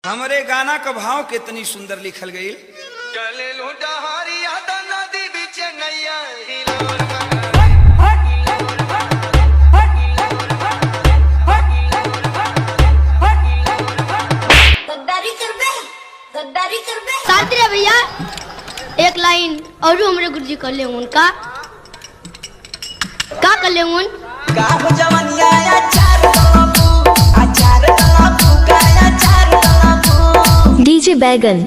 हमरे गाना का भाव कितनी सुंदर लिखल गई। शांति रहे भैया, एक लाइन और हमरे गुरुजी कर ले उनका का कर ले उन डीजे बैगन।